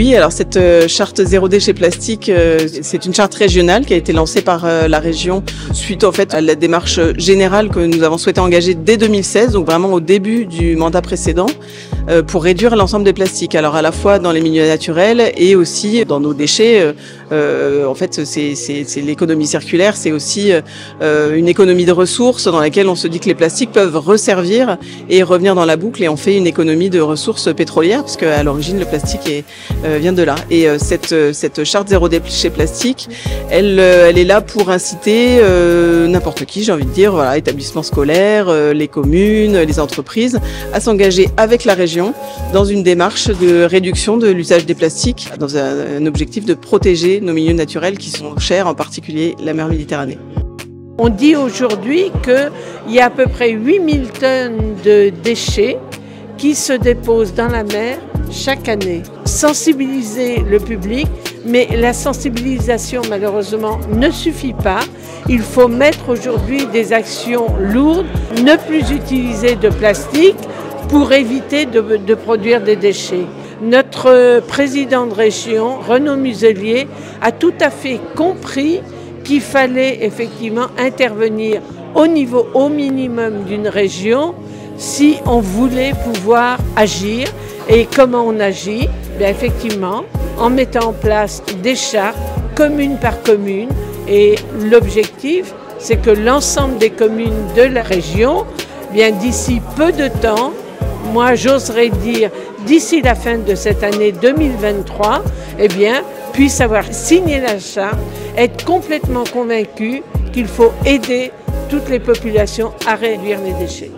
Oui, alors cette charte zéro déchet plastique, c'est une charte régionale qui a été lancée par la région suite au fait à la démarche générale que nous avons souhaité engager dès 2016, donc vraiment au début du mandat précédent, pour réduire l'ensemble des plastiques. Alors à la fois dans les milieux naturels et aussi dans nos déchets. En fait, c'est l'économie circulaire, c'est aussi une économie de ressources dans laquelle on se dit que les plastiques peuvent resservir et revenir dans la boucle, et on fait une économie de ressources pétrolières, puisque à l'origine le plastique vient de là. Et cette charte zéro déchet plastique, elle est là pour inciter n'importe qui, j'ai envie de dire, voilà, établissements scolaires, les communes, les entreprises, à s'engager avec la région dans une démarche de réduction de l'usage des plastiques, dans un objectif de protéger nos milieux naturels qui sont chers, en particulier la mer Méditerranée. On dit aujourd'hui qu'il y a à peu près 8000 tonnes de déchets qui se déposent dans la mer chaque année. Sensibiliser le public, mais la sensibilisation malheureusement ne suffit pas. Il faut mettre aujourd'hui des actions lourdes, ne plus utiliser de plastique pour éviter de produire des déchets. Notre président de région, Renaud Muselier, a tout à fait compris qu'il fallait effectivement intervenir au minimum d'une région si on voulait pouvoir agir. Et comment on agit? Bien, effectivement, en mettant en place des chartes, commune par commune. Et l'objectif, c'est que l'ensemble des communes de la région, bien d'ici peu de temps, moi j'oserais dire d'ici la fin de cette année 2023, eh bien, puissent avoir signé la charte, être complètement convaincus qu'il faut aider toutes les populations à réduire les déchets.